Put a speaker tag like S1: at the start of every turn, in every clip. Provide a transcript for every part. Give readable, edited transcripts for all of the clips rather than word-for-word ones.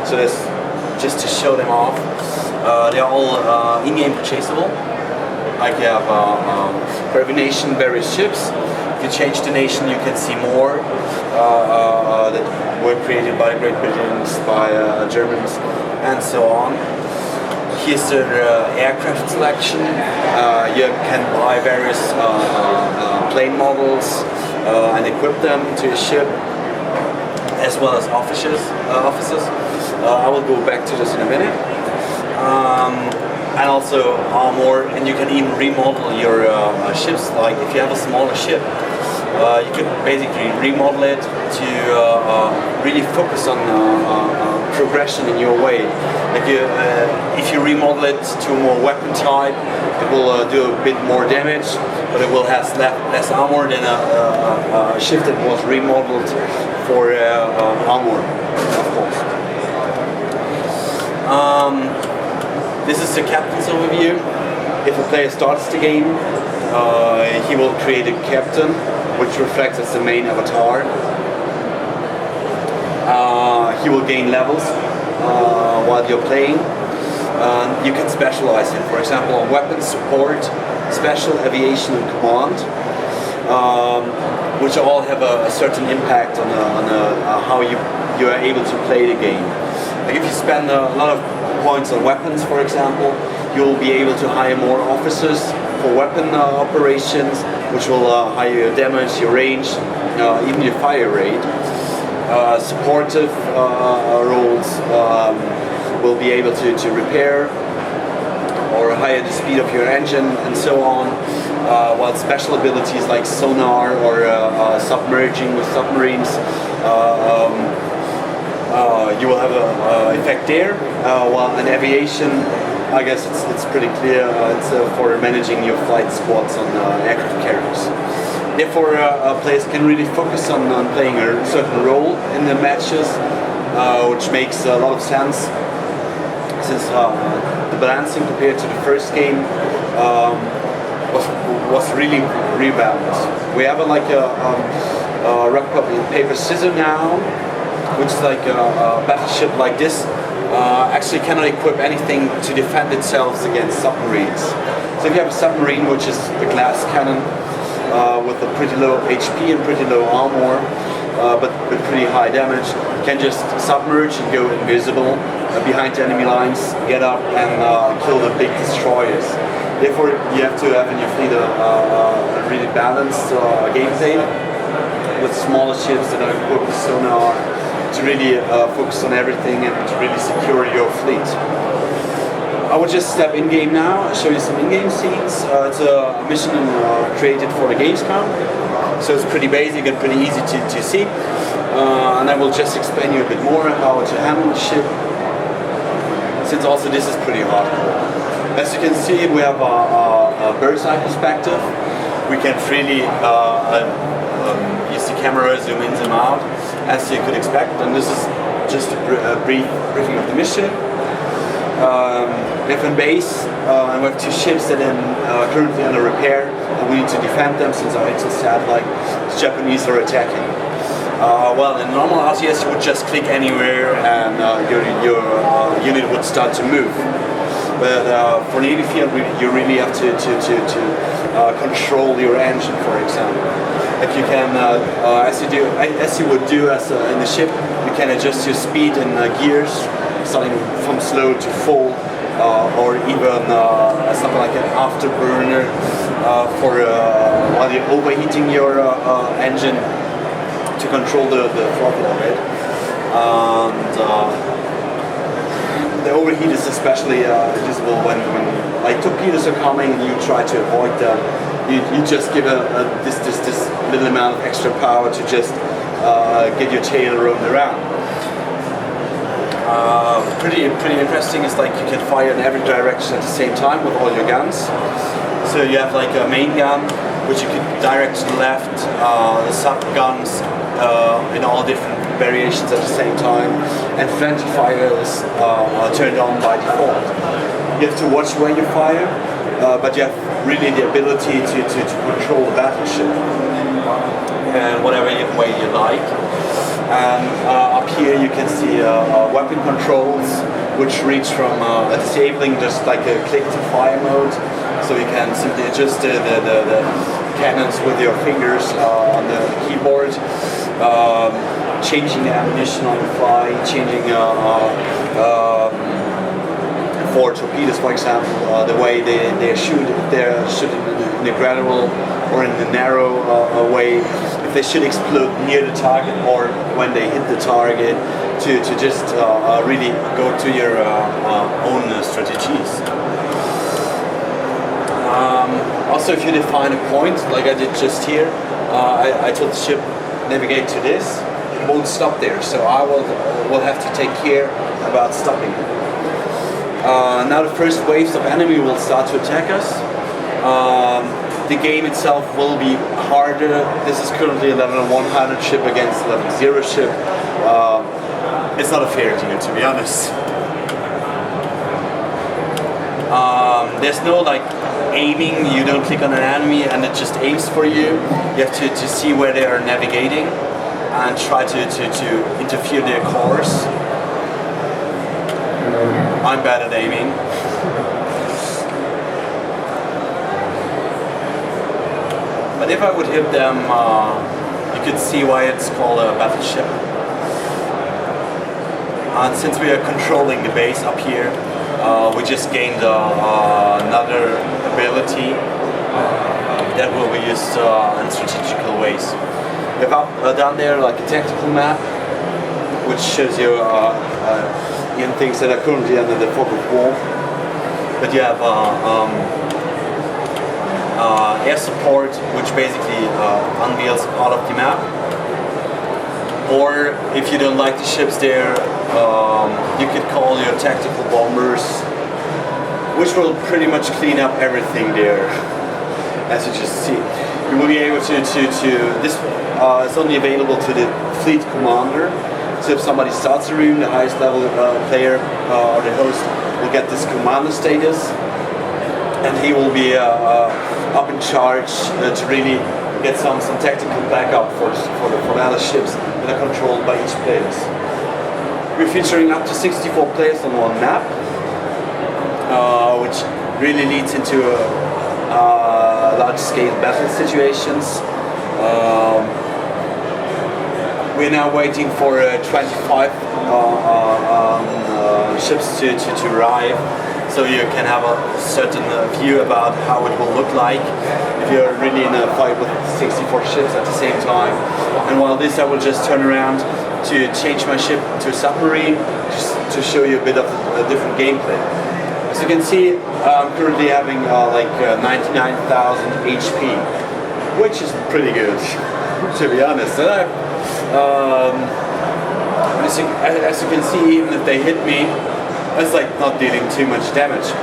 S1: So that's just to show them off. They're all in-game purchasable. Like you have for every nation various ships. If you change the nation, you can see more that were created by Great Britons, by Germans, and so on. Here's the aircraft selection. You can buy various plane models and equip them to your ship, as well as officers. I will go back to this in a minute. And also armor, and you can even remodel your ships. Like if you have a smaller ship, you could basically remodel it to really focus on progression in your way. Like if you remodel it to a more weapon type, it will do a bit more damage, but it will have less armor than a ship that was remodeled for armor, of course. This is the captain's overview. If a player starts the game, he will create a captain, which reflects as the main avatar. He will gain levels while you're playing. You can specialize him, for example, on weapons support, special aviation and command, which all have a certain impact on how you are able to play the game. Like if you spend a lot of points on weapons, for example, you'll be able to hire more officers for weapon operations, which will hire your damage, your range, even your fire rate. Supportive roles will be able to repair or higher the speed of your engine and so on, while special abilities like sonar or submerging with submarines, you will have an effect there, while in aviation, I guess it's pretty clear, it's for managing your flight squads on aircraft carriers. Therefore, players can really focus on playing a certain role in the matches, which makes a lot of sense, since the balancing compared to the first game was really rebalanced. We have a rock, paper, scissors now, which is like a battleship like this. Actually cannot equip anything to defend itself against submarines. So if you have a submarine, which is a glass cannon with a pretty low HP and pretty low armor, but with pretty high damage, you can just submerge and go invisible behind the enemy lines, get up and kill the big destroyers. Therefore, you have to have in your fleet a really balanced gameplay with smaller ships that are equipped with sonar, to really focus on everything and to really secure your fleet. I will just step in-game now, show you some in-game scenes. It's a mission created for the Gamescom, so it's pretty basic and pretty easy to see. And I will just explain you a bit more how to handle the ship, since also this is pretty hardcore. As you can see, we have a bird's eye perspective. We can freely use the camera, zoom in, zoom out, as you could expect, and this is just a brief briefing of the mission. We have a base, and we have two ships that are currently under repair, and we need to defend them since our intel satellite, the Japanese are attacking. Well, in normal RTS you would just click anywhere and your unit would start to move. But for Navyfield you really have to control your engine, for example. If you can, as you would do in the ship, you can adjust your speed and gears, starting from slow to full, or even something like an afterburner for while you're overheating your engine to control the throttle of it. And the overheat is especially visible when like torpedoes are coming and you try to avoid them. You just give this little amount of extra power to just get your tail roamed around. Pretty interesting is like you can fire in every direction at the same time with all your guns. So you have like a main gun which you can direct to the left, the sub guns in all different variations at the same time, and friendly fire is turned on by default. You have to watch where you fire, but you have really the ability to control the battleship and whatever way you like. And up here you can see weapon controls, which reach from disabling just like a click to fire mode, so you can simply adjust the cannons with your fingers on the keyboard, changing the ammunition on the fly, changing for torpedoes, for example, the way they shoot, if they're shooting in the gradual or in the narrow way, if they should explode near the target or when they hit the target, to just really go to your own strategies. Also, if you define a point, like I did just here, I told the ship navigate to this, it won't stop there, so I will have to take care about stopping it. Now the first waves of enemy will start to attack us. The game itself will be harder. This is currently a level 100 ship against a level 0 ship. It's not a fair deal, to be honest. There's no like aiming, you don't click on an enemy and it just aims for you. You have to see where they are navigating and try to interfere their course. I'm bad at aiming. But if I would hit them, you could see why it's called a battleship. And since we are controlling the base up here, we just gained another ability that will be used in strategical ways. We have up down there like a tactical map, which shows you in things that are currently under the fog of war. But you have air support, which basically unveils part of the map. Or if you don't like the ships there, you could call your tactical bombers, which will pretty much clean up everything there, as you just see. You will be able to this is only available to the fleet commander. So if somebody starts a room, the highest level player or the host will get this commander status, and he will be up in charge to really get some tactical backup for the other ships that are controlled by each player. We're featuring up to 64 players on one map, which really leads into large-scale battle situations. We're now waiting for 25 ships to arrive, so you can have a certain view about how it will look like if you're really in a fight with 64 ships at the same time. And while this, I will just turn around to change my ship to a submarine, just to show you a bit of a different gameplay. As you can see, I'm currently having like 99,000 HP, which is pretty good, to be honest. And as you can see, even if they hit me, it's like not dealing too much damage.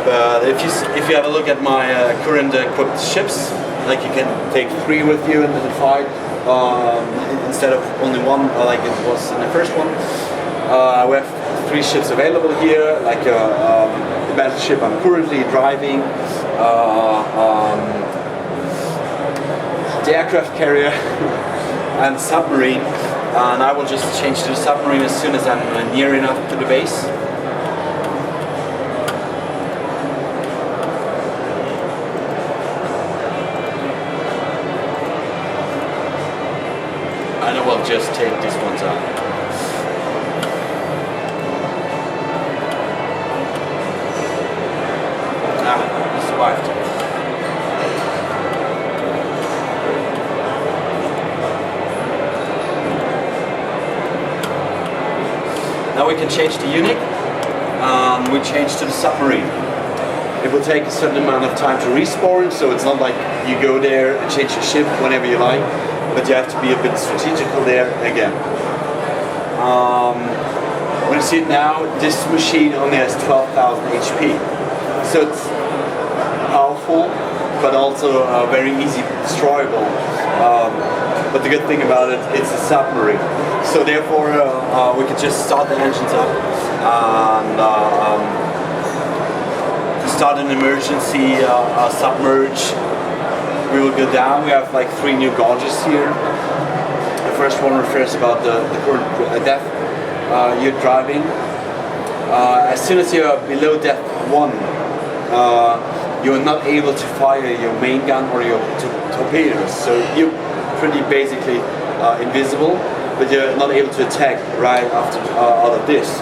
S1: But if you have a look at my current equipped ships, like you can take 3 with you into the fight instead of only 1, like it was in the first one. We have 3 ships available here, like the battleship I'm currently driving, the aircraft carrier, and the submarine. And I will just change to the submarine as soon as I'm near enough to the base. And I will just take these ones out. Ah, survived. Now we can change the unit. We change to the submarine. It will take a certain amount of time to respawn, so it's not like you go there and change your ship whenever you like, but you have to be a bit strategical there again. When you see it now, this machine only has 12,000 HP. So it's powerful, but also very easy destroyable. But the good thing about it, it's a submarine. So therefore, we can just start the engines up and start an emergency submerge. We will go down. We have like 3 new gauges here. The first one refers about the current depth you're driving. As soon as you're below depth 1, you're not able to fire your main gun or your torpedoes. So you're pretty basically invisible, but you're not able to attack right after out of this.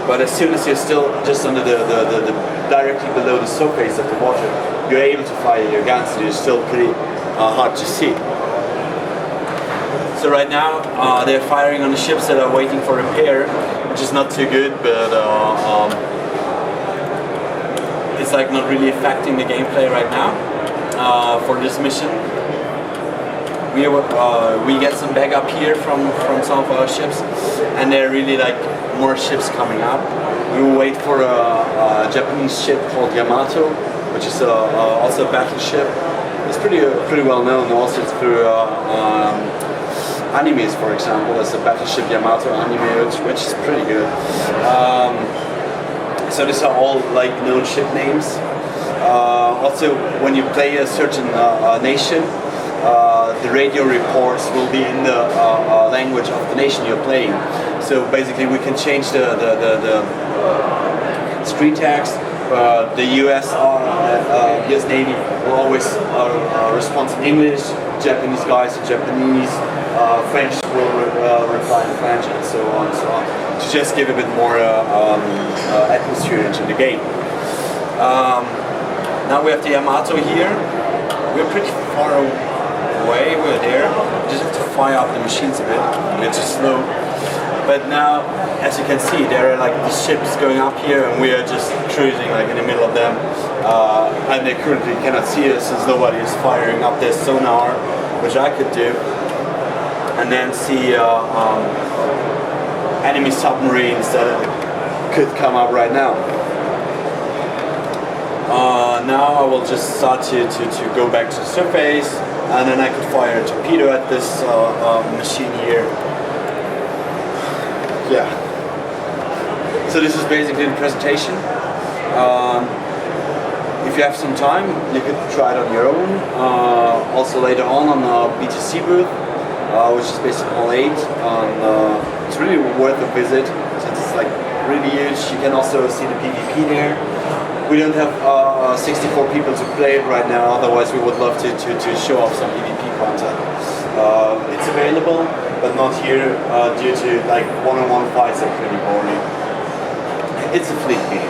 S1: But as soon as you're still just under the directly below the surface of the water, you're able to fire your guns, so you're still pretty hard to see. So right now they're firing on the ships that are waiting for repair, which is not too good, but it's like not really affecting the gameplay right now for this mission. We get some backup here from some of our ships, and there are really like more ships coming up. We will wait for a Japanese ship called Yamato, which is also a battleship. It's pretty well known also through animes, for example. There's a Battleship Yamato anime, which is pretty good. So these are all like known ship names. Also, when you play a certain nation, the radio reports will be in the language of the nation you're playing. So basically, we can change the screen text. The US Navy will always respond in English. Japanese guys in Japanese. French will reply in French, and so on and so on, to just give a bit more atmosphere into the game. Now we have the Yamato here. We're pretty far away. We're there. We just have to fire up the machines a bit. It's too slow. But now, as you can see, there are like the ships going up here, and we are just cruising like in the middle of them. And they currently cannot see us since nobody is firing up their sonar, which I could do. And then see enemy submarines that could come up right now. Now I will just start to go back to the surface, and then I could fire a torpedo at this machine here. Yeah. So this is basically the presentation. If you have some time, you could try it on your own. Also later on the BTC booth, which is basically all 8. It's really worth a visit since it's like really huge. You can also see the PvP there. We don't have 64 people to play it right now, otherwise we would love to show off some PvP content. It's available, but not here due to like one-on-one fights are pretty boring. It's a fleet game.